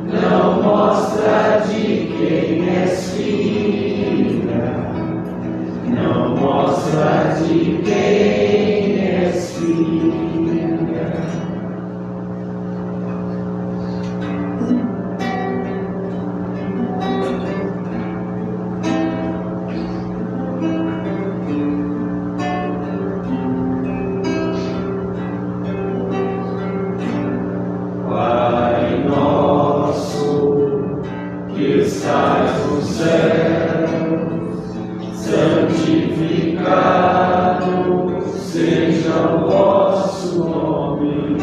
não mostra de quem és filha, não mostra de quem és filha. Pai nosso que estás no céu, santificado seja o vosso nome.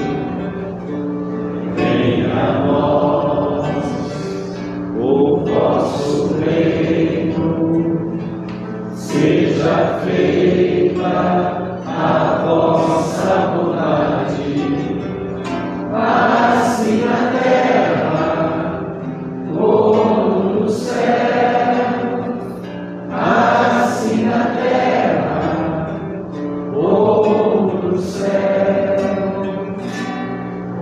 Venha a nós o vosso reino, seja feita a vossa vontade, assim na terra como no céu, assim na terra como no céu.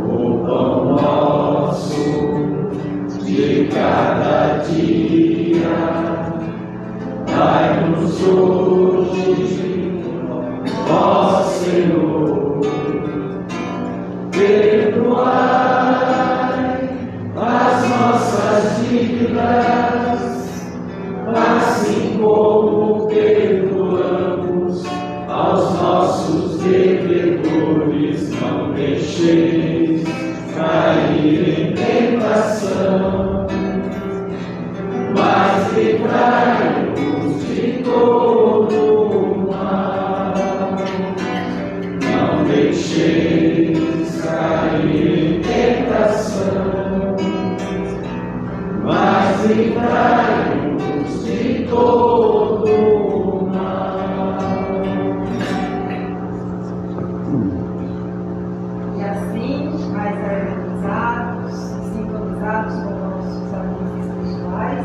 O pão nosso de cada dia dai-nos hoje, ó Senhor. Perdoai as nossas dívidas, assim como perdoamos aos nossos devedores. Não deixeis cair em tentação, mas livrai-nos de todo o mal. Não deixeis cair em tentação, mas livrai-nos de todo o mal. E assim, mais organizados, sintonizados com nossos amigos espirituais,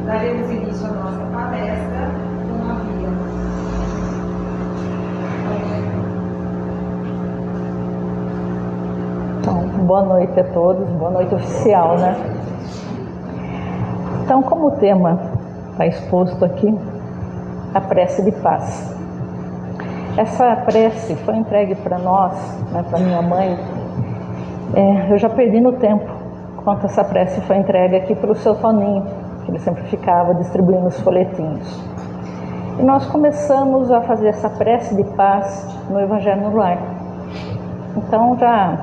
daremos início à nossa palestra com a Bíblia. Então, boa noite a todos, boa noite oficial, né? Então, como o tema está exposto aqui, a prece de paz. Essa prece foi entregue para nós, né, para minha mãe. Eu já perdi no tempo quanto essa prece foi entregue aqui pelo seu Toninho, que ele sempre ficava distribuindo os folhetinhos. E nós começamos a fazer essa prece de paz no Evangelho no Lar. Então, já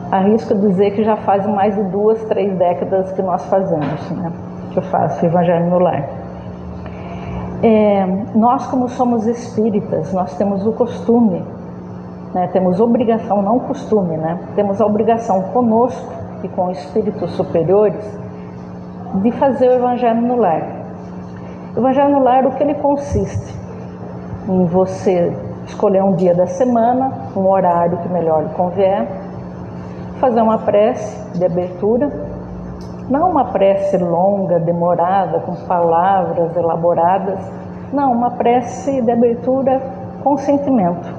arrisco dizer que já faz mais de 2, 3 décadas que nós fazemos, né? Que eu faço o Evangelho no Lar. Nós, como somos espíritas, nós temos o costume, né? Temos obrigação, não costume, né? Temos a obrigação conosco e com espíritos superiores de fazer o Evangelho no Lar. O Evangelho no Lar, o que ele consiste? Em você escolher um dia da semana, um horário que melhor lhe convier, fazer uma prece de abertura, não uma prece longa, demorada, com palavras elaboradas, não, uma prece de abertura com sentimento.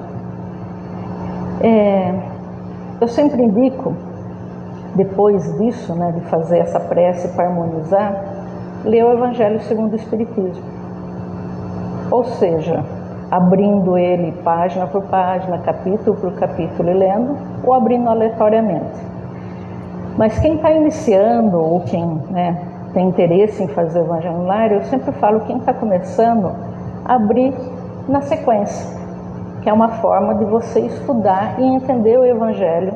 Eu sempre indico, depois disso, né, de fazer essa prece para harmonizar, ler o Evangelho segundo o Espiritismo. Ou seja, abrindo ele página por página, capítulo por capítulo e lendo, ou abrindo aleatoriamente. Mas quem está iniciando, ou quem, né, tem interesse em fazer o Evangelho no Lar, eu sempre falo, quem está começando, abrir na sequência, que é uma forma de você estudar e entender o Evangelho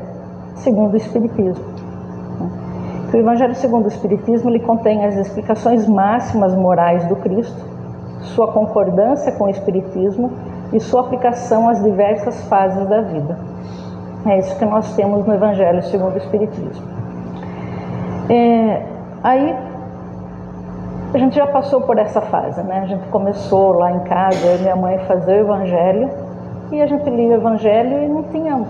segundo o Espiritismo. O Evangelho segundo o Espiritismo, ele contém as explicações máximas morais do Cristo, sua concordância com o Espiritismo e sua aplicação às diversas fases da vida. É isso que nós temos no Evangelho segundo o Espiritismo. Aí, a gente já passou por essa fase, né? A gente começou lá em casa, eu e minha mãe, fazer o Evangelho, e a gente lia o Evangelho e não tinha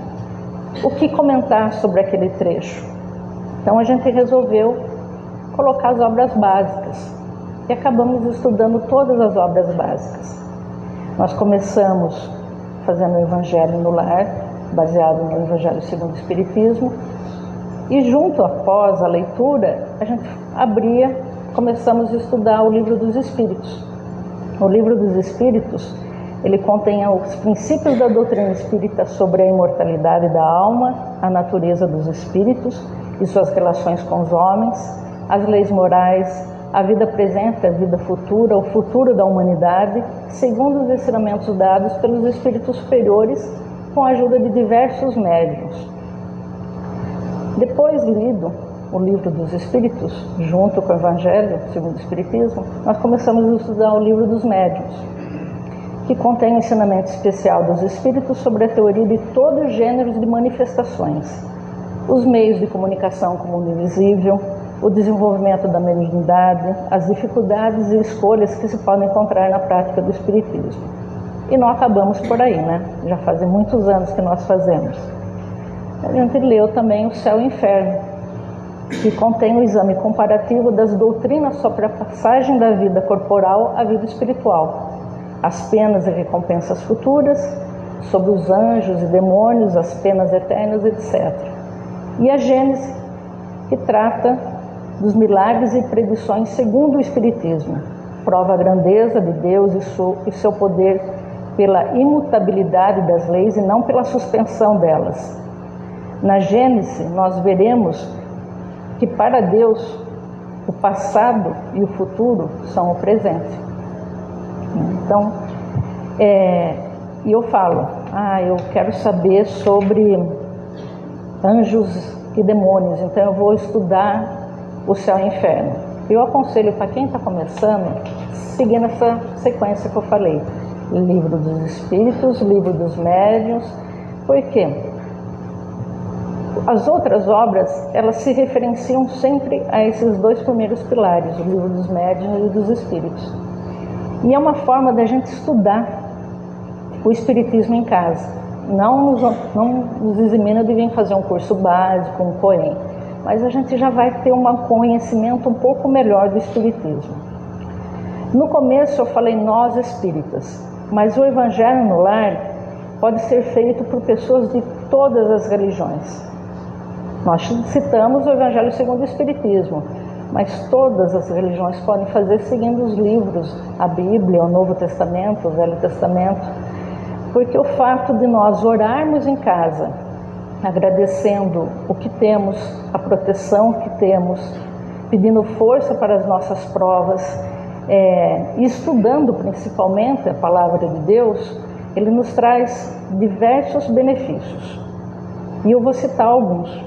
o que comentar sobre aquele trecho. Então a gente resolveu colocar as obras básicas e acabamos estudando todas as obras básicas. Nós começamos fazendo o Evangelho no Lar, baseado no Evangelho segundo o Espiritismo. E junto após a leitura, a gente começamos a estudar o Livro dos Espíritos. O Livro dos Espíritos, ele contém os princípios da doutrina espírita sobre a imortalidade da alma, a natureza dos espíritos e suas relações com os homens, as leis morais, a vida presente, a vida futura, o futuro da humanidade, segundo os ensinamentos dados pelos espíritos superiores, com a ajuda de diversos médiuns. Depois lido o Livro dos Espíritos, junto com o Evangelho segundo o Espiritismo, nós começamos a estudar o Livro dos Médiuns, que contém o ensinamento especial dos espíritos sobre a teoria de todos os gêneros de manifestações, os meios de comunicação com o mundo invisível, o desenvolvimento da mediunidade, as dificuldades e escolhas que se podem encontrar na prática do espiritismo. E não acabamos por aí, né? Já fazem muitos anos que nós fazemos. A gente leu também o Céu e o Inferno, que contém o exame comparativo das doutrinas sobre a passagem da vida corporal à vida espiritual, as penas e recompensas futuras, sobre os anjos e demônios, as penas eternas, etc. E a Gênese, que trata dos milagres e predições segundo o Espiritismo, prova a grandeza de Deus e seu poder pela imutabilidade das leis e não pela suspensão delas. Na Gênese, nós veremos que para Deus o passado e o futuro são o presente. Então, eu falo, eu quero saber sobre anjos e demônios, então eu vou estudar o Céu e o Inferno. Eu aconselho para quem está começando, seguir nessa sequência que eu falei. Livro dos Espíritos, Livro dos Médiuns. Por quê? As outras obras, elas se referenciam sempre a esses dois primeiros pilares, o Livro dos Médiuns e dos Espíritos. E é uma forma da gente estudar o Espiritismo em casa. Não nos eximina de vir fazer um curso básico, um COEM, mas a gente já vai ter um conhecimento um pouco melhor do Espiritismo. No começo eu falei nós espíritas, mas o Evangelho no Lar pode ser feito por pessoas de todas as religiões. Nós citamos o Evangelho segundo o Espiritismo, mas todas as religiões podem fazer seguindo os livros, a Bíblia, o Novo Testamento, o Velho Testamento, porque o fato de nós orarmos em casa, agradecendo o que temos, a proteção que temos, pedindo força para as nossas provas, e estudando principalmente a Palavra de Deus, ele nos traz diversos benefícios. E eu vou citar alguns.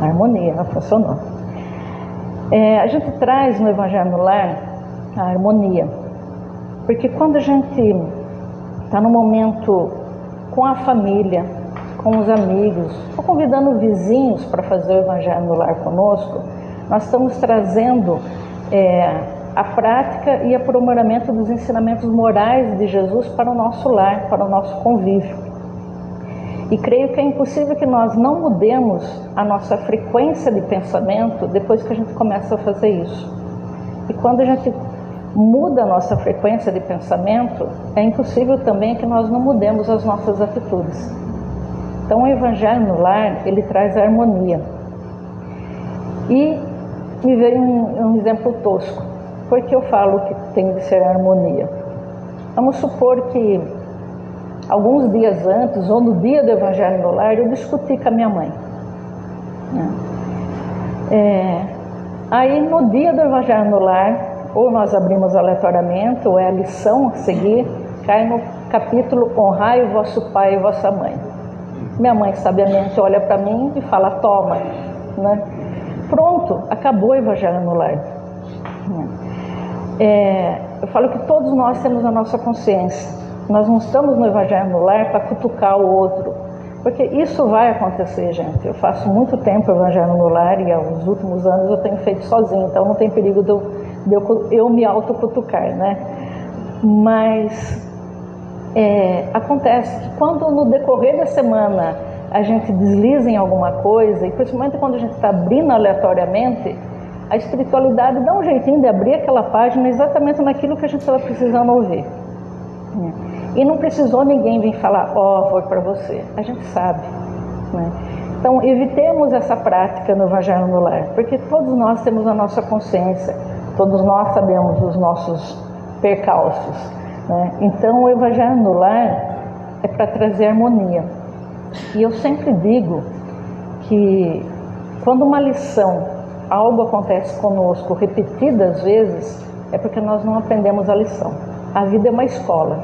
A harmonia, não funcionou. A gente traz no Evangelho no Lar a harmonia, porque quando a gente está no momento com a família, com os amigos, ou convidando vizinhos para fazer o Evangelho no Lar conosco, nós estamos trazendo a prática e aprimoramento dos ensinamentos morais de Jesus para o nosso lar, para o nosso convívio. E creio que é impossível que nós não mudemos a nossa frequência de pensamento depois que a gente começa a fazer isso. E quando a gente muda a nossa frequência de pensamento, é impossível também que nós não mudemos as nossas atitudes. Então o Evangelho no Lar, ele traz a harmonia. E me veio um exemplo tosco. Por que eu falo que tem de ser harmonia? Vamos supor que alguns dias antes, ou no dia do Evangelho no Lar, eu discuti com a minha mãe. Aí no dia do Evangelho no Lar, ou nós abrimos aleatoriamente, ou é a lição a seguir, cai no capítulo Honrai o vosso pai e vossa mãe. Minha mãe sabiamente olha para mim e fala, toma, né? Pronto, acabou o Evangelho no Lar. Eu falo que todos nós temos a nossa consciência. Nós não estamos no Evangelho no Lar para cutucar o outro, porque isso vai acontecer, gente. Eu faço muito tempo o Evangelho no Lar e aos últimos anos eu tenho feito sozinho, então não tem perigo de eu me autocutucar, né? Mas acontece que quando no decorrer da semana a gente desliza em alguma coisa, e principalmente quando a gente está abrindo aleatoriamente, a espiritualidade dá um jeitinho de abrir aquela página exatamente naquilo que a gente estava precisando ouvir. E não precisou ninguém vir falar, foi para você. A gente sabe, né? Então, evitemos essa prática no Evangelho no Lar, porque todos nós temos a nossa consciência, todos nós sabemos os nossos percalços, né? Então, o Evangelho no Lar é para trazer harmonia. E eu sempre digo que quando uma lição, algo acontece conosco repetidas vezes, é porque nós não aprendemos a lição. A vida é uma escola.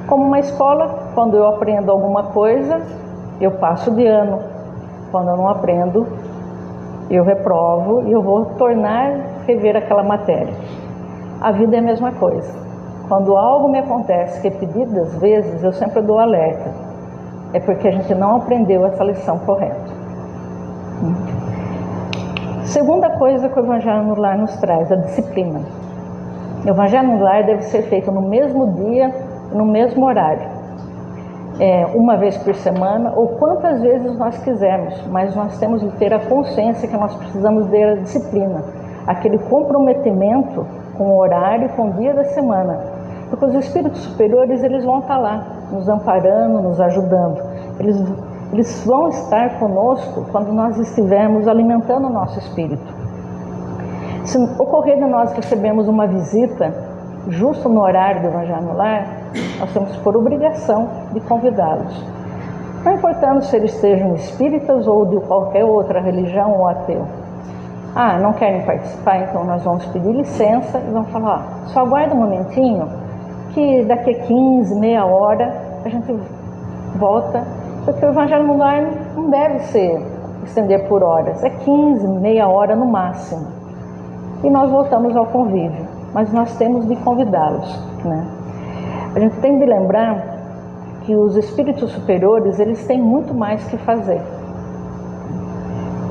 Como uma escola, quando eu aprendo alguma coisa, eu passo de ano. Quando eu não aprendo, eu reprovo e eu vou rever aquela matéria. A vida é a mesma coisa. Quando algo me acontece repetidas vezes, eu sempre dou alerta. É porque a gente não aprendeu essa lição correta. Segunda coisa que o Evangelho no Lar nos traz, a disciplina. O Evangelho no Lar deve ser feito no mesmo dia, no mesmo horário. Uma vez por semana, ou quantas vezes nós quisermos, mas nós temos de ter a consciência que nós precisamos ter a disciplina, aquele comprometimento com o horário, com o dia da semana, porque os espíritos superiores, eles vão estar lá, nos amparando, nos ajudando, eles vão estar conosco quando nós estivermos alimentando o nosso espírito. Se ocorrer de nós recebermos uma visita justo no horário do Evangelho no Lar, nós temos por obrigação de convidá-los. Não importando se eles sejam espíritas ou de qualquer outra religião ou ateu. Não querem participar, então nós vamos pedir licença e vamos falar, só aguarda um momentinho, que daqui a 15, meia hora, a gente volta, porque o Evangelho no Lar não deve se estender por horas, é 15, meia hora no máximo. E nós voltamos ao convívio, mas nós temos de convidá-los, né? A gente tem de lembrar que os espíritos superiores, eles têm muito mais que fazer.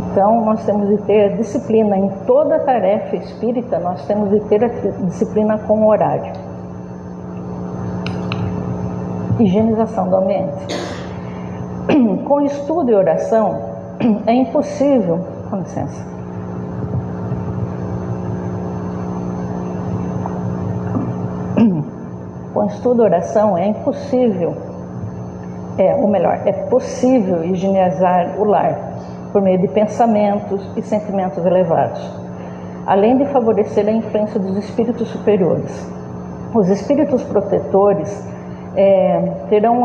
Então, nós temos de ter disciplina em toda tarefa espírita, nós temos de ter a disciplina com o horário. Higienização do ambiente. Com estudo e oração, é impossível... Com licença. Com estudo e oração é impossível, é possível higienizar o lar por meio de pensamentos e sentimentos elevados, além de favorecer a influência dos espíritos superiores. Os espíritos protetores terão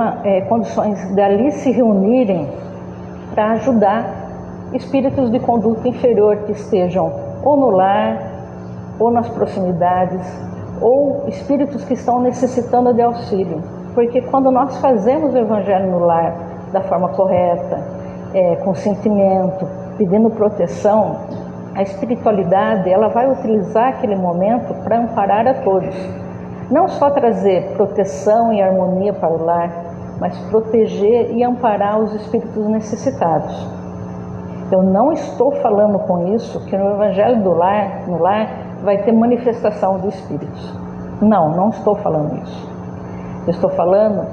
condições de ali se reunirem para ajudar espíritos de conduta inferior que estejam ou no lar, ou nas proximidades, ou espíritos que estão necessitando de auxílio. Porque quando nós fazemos o Evangelho no Lar da forma correta, com sentimento, pedindo proteção, a espiritualidade, ela vai utilizar aquele momento para amparar a todos. Não só trazer proteção e harmonia para o lar, mas proteger e amparar os espíritos necessitados. Eu não estou falando com isso que no Evangelho no lar, vai ter manifestação de espíritos. Não estou falando isso. Eu estou falando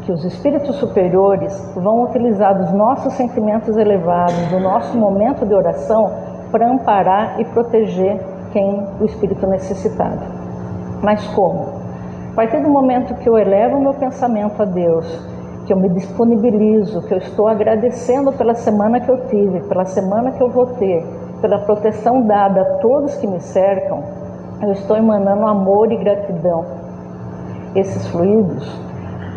que os espíritos superiores vão utilizar dos nossos sentimentos elevados, do nosso momento de oração, para amparar e proteger o espírito necessitado. Mas como? A partir do momento que eu elevo o meu pensamento a Deus, que eu me disponibilizo, que eu estou agradecendo pela semana que eu tive, pela semana que eu vou ter, pela proteção dada a todos que me cercam, eu estou emanando amor e gratidão. Esses fluidos,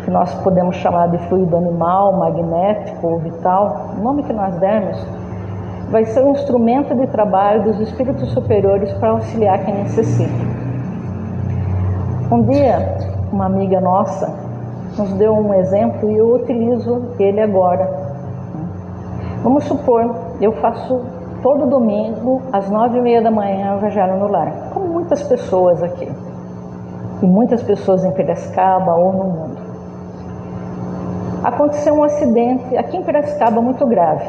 que nós podemos chamar de fluido animal, magnético ou vital, o nome que nós dermos, vai ser um instrumento de trabalho dos espíritos superiores para auxiliar quem necessita. Um dia, uma amiga nossa nos deu um exemplo e eu utilizo ele agora. Vamos supor, eu faço todo domingo, às 9h30 da manhã, o Evangelho no Lar, como muitas pessoas aqui, e muitas pessoas em Piracicaba ou no mundo. Aconteceu um acidente aqui em Piracicaba muito grave.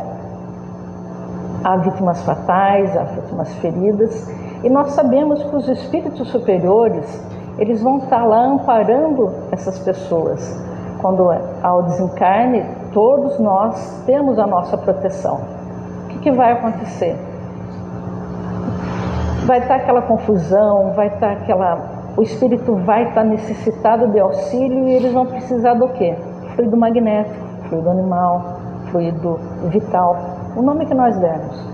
Há vítimas fatais, há vítimas feridas, e nós sabemos que os espíritos superiores, eles vão estar lá amparando essas pessoas. Quando há o desencarne, todos nós temos a nossa proteção. O que vai acontecer? Vai estar aquela confusão, vai estar o espírito vai estar necessitado de auxílio e eles vão precisar do quê? Fluido magnético, fluido animal, fluido vital, o nome que nós dermos.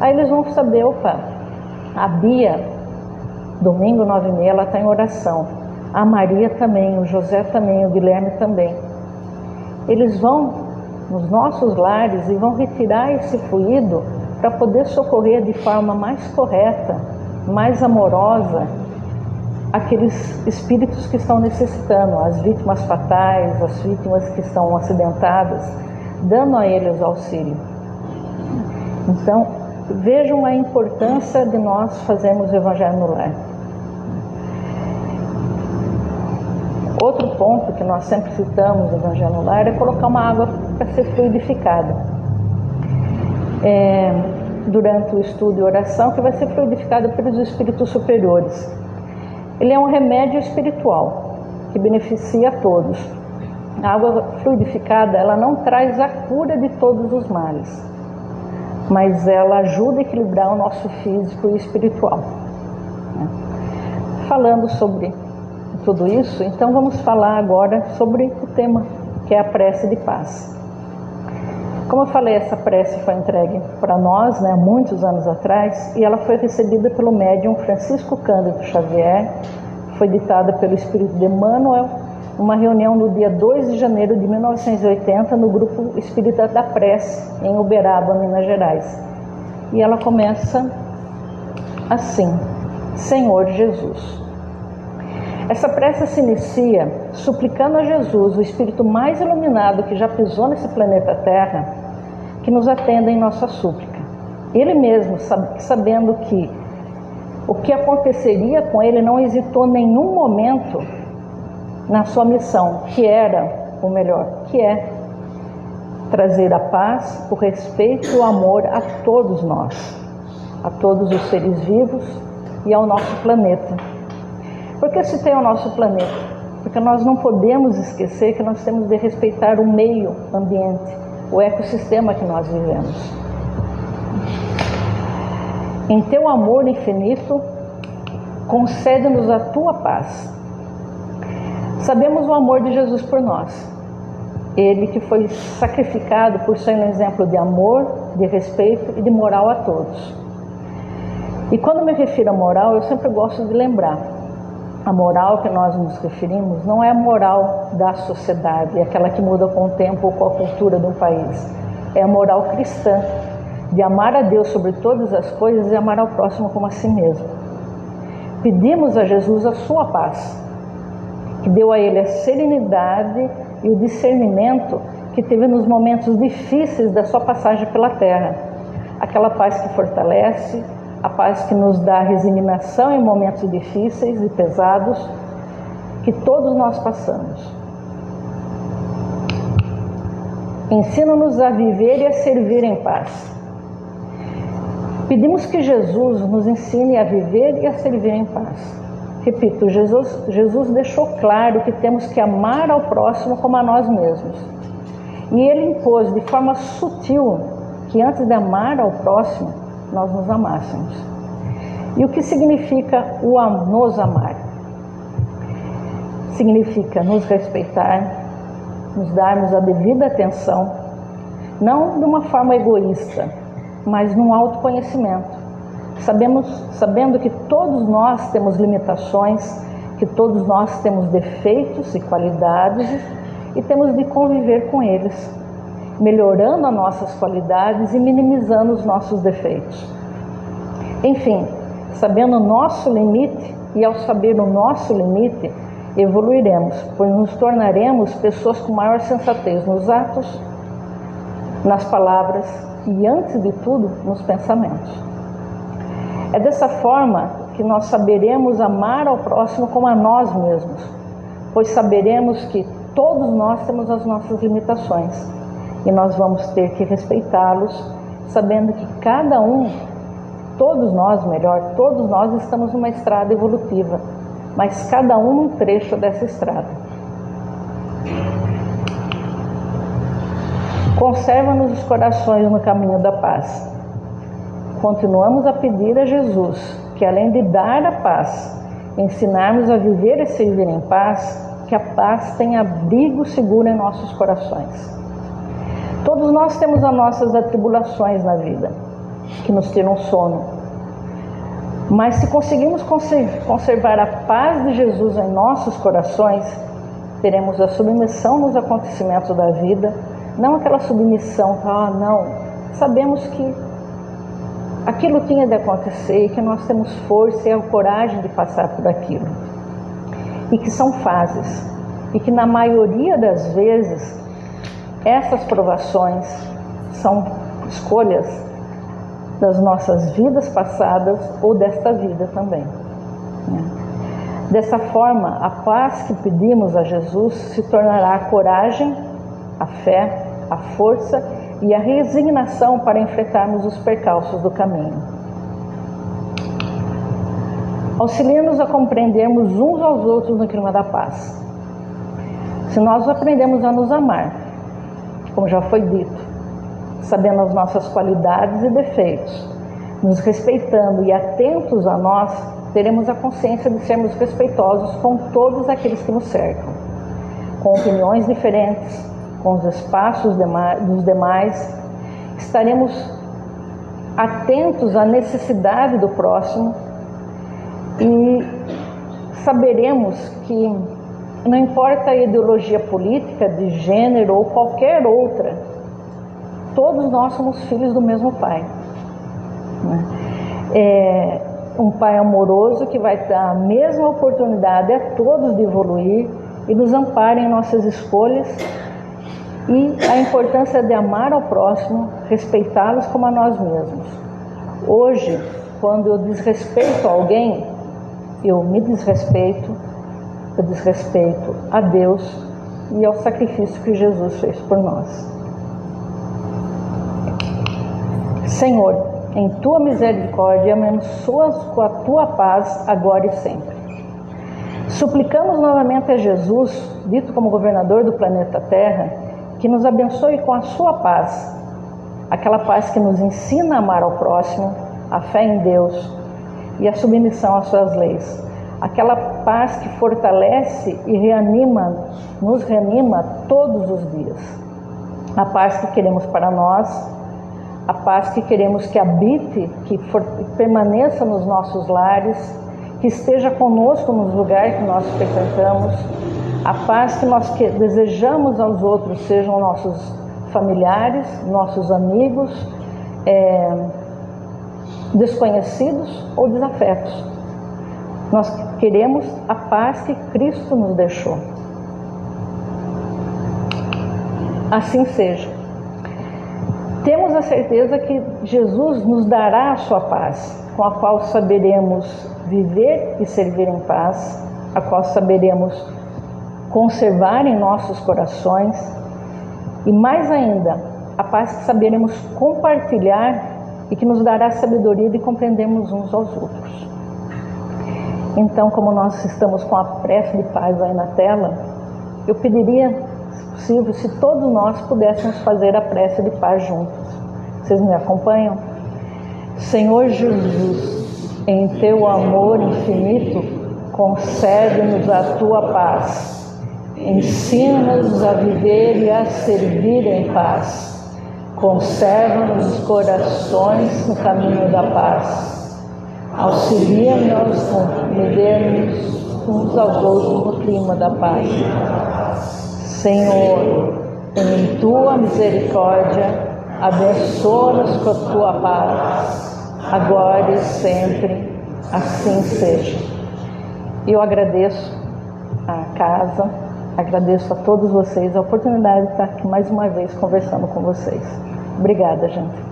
Aí eles vão saber, opa, a Bia, domingo 9h30, ela está em oração. A Maria também, o José também, o Guilherme também. Eles vão nos nossos lares e vão retirar esse fluido para poder socorrer de forma mais correta, mais amorosa, aqueles espíritos que estão necessitando, as vítimas fatais, as vítimas que estão acidentadas, dando a eles auxílio. Então, vejam a importância de nós fazermos o Evangelho no lar. Outro ponto que nós sempre citamos no Evangelho no lar é colocar uma água para ser fluidificada. Durante o estudo e oração, que vai ser fluidificada pelos espíritos superiores. Ele é um remédio espiritual que beneficia a todos. A água fluidificada, ela não traz a cura de todos os males, mas ela ajuda a equilibrar o nosso físico e espiritual. Falando sobre tudo isso, então vamos falar agora sobre o tema, que é a prece de paz. Como eu falei, essa prece foi entregue para nós, há muitos anos atrás, e ela foi recebida pelo médium Francisco Cândido Xavier, foi ditada pelo Espírito de Emmanuel, uma reunião no dia 2 de janeiro de 1980, no Grupo Espírita da Prece, em Uberaba, Minas Gerais. E ela começa assim: Senhor Jesus. Essa prece se inicia suplicando a Jesus, o Espírito mais iluminado que já pisou nesse planeta Terra, que nos atenda em nossa súplica. Ele mesmo, sabendo que o que aconteceria com ele, não hesitou nenhum momento na sua missão, que era o melhor, que é trazer a paz, o respeito e o amor a todos nós, a todos os seres vivos e ao nosso planeta. Por que citei o nosso planeta? Porque nós não podemos esquecer que nós temos de respeitar o meio ambiente, o ecossistema que nós vivemos. Em teu amor infinito, concede-nos a tua paz. Sabemos o amor de Jesus por nós. Ele que foi sacrificado por ser um exemplo de amor, de respeito e de moral a todos. E quando me refiro a moral, eu sempre gosto de lembrar. A moral que nós nos referimos não é a moral da sociedade, aquela que muda com o tempo ou com a cultura do país. É a moral cristã, de amar a Deus sobre todas as coisas e amar ao próximo como a si mesmo. Pedimos a Jesus a sua paz, que deu a ele a serenidade e o discernimento que teve nos momentos difíceis da sua passagem pela terra. Aquela paz que fortalece, a paz que nos dá resignação em momentos difíceis e pesados que todos nós passamos. Ensina-nos a viver e a servir em paz. Pedimos que Jesus nos ensine a viver e a servir em paz. Repito, Jesus deixou claro que temos que amar ao próximo como a nós mesmos. E ele impôs de forma sutil que antes de amar ao próximo, nós nos amássemos. E o que significa nos amar? Significa nos respeitar, nos darmos a devida atenção, não de uma forma egoísta, mas num autoconhecimento. Sabendo que todos nós temos limitações, que todos nós temos defeitos e qualidades e temos de conviver com eles, melhorando as nossas qualidades e minimizando os nossos defeitos. Enfim, sabendo o nosso limite, e ao saber o nosso limite, evoluiremos, pois nos tornaremos pessoas com maior sensatez nos atos, nas palavras e, antes de tudo, nos pensamentos. É dessa forma que nós saberemos amar ao próximo como a nós mesmos, pois saberemos que todos nós temos as nossas limitações e nós vamos ter que respeitá-los, sabendo que cada um, todos nós estamos numa estrada evolutiva, mas cada um num trecho dessa estrada. Conserva-nos os corações no caminho da paz. Continuamos a pedir a Jesus que, além de dar a paz, ensinarmos a viver e servir em paz, que a paz tenha abrigo seguro em nossos corações. Todos nós temos as nossas atribulações na vida, que nos tiram sono. Mas se conseguirmos conservar a paz de Jesus em nossos corações, teremos a submissão nos acontecimentos da vida, não aquela submissão, não, sabemos que aquilo tinha de acontecer e que nós temos força e a coragem de passar por aquilo. E que são fases, e que na maioria das vezes essas provações são escolhas das nossas vidas passadas ou desta vida também. Dessa forma, a paz que pedimos a Jesus se tornará a coragem, a fé, a força e a resignação para enfrentarmos os percalços do caminho. Auxilia-nos a compreendermos uns aos outros no clima da paz. Se nós aprendemos a nos amar, como já foi dito, sabendo as nossas qualidades e defeitos, nos respeitando e atentos a nós, teremos a consciência de sermos respeitosos com todos aqueles que nos cercam, com opiniões diferentes, com os espaços dos demais, estaremos atentos à necessidade do próximo e saberemos que não importa a ideologia política, de gênero ou qualquer outra, todos nós somos filhos do mesmo Pai. É um Pai amoroso que vai dar a mesma oportunidade a todos de evoluir e nos ampara em nossas escolhas, e a importância de amar ao próximo, respeitá-los como a nós mesmos. Hoje, quando eu desrespeito alguém, eu me desrespeito, eu desrespeito a Deus e ao sacrifício que Jesus fez por nós. Senhor, em Tua misericórdia, abençoa-nos com a Tua paz agora e sempre. Suplicamos novamente a Jesus, dito como governador do planeta Terra, que nos abençoe com a Sua paz, aquela paz que nos ensina a amar ao próximo, a fé em Deus e a submissão às Suas leis. Aquela paz que fortalece e nos reanima todos os dias. A paz que queremos para nós, a paz que queremos que habite, que permaneça nos nossos lares, que esteja conosco nos lugares que nós frequentamos, a paz que nós desejamos aos outros, sejam nossos familiares, nossos amigos, desconhecidos ou desafetos. Nós queremos a paz que Cristo nos deixou. Assim seja. Temos a certeza que Jesus nos dará a sua paz, com a qual saberemos viver e servir em paz, a qual saberemos conservar em nossos corações e, mais ainda, a paz que saberemos compartilhar e que nos dará a sabedoria de compreendermos uns aos outros. Então, como nós estamos com a prece de paz aí na tela, eu pediria, se possível, se todos nós pudéssemos fazer a prece de paz juntos. Vocês me acompanham? Senhor Jesus, em Teu amor infinito, concede-nos a Tua paz. Ensina-nos a viver e a servir em paz. Conserva-nos os corações no caminho da paz. Auxilia-nos a vivermos uns aos outros no clima da paz. Senhor, em Tua misericórdia, abençoa-nos com a Tua paz, agora e sempre, assim seja. Eu agradeço a casa, agradeço a todos vocês a oportunidade de estar aqui mais uma vez conversando com vocês. Obrigada, gente.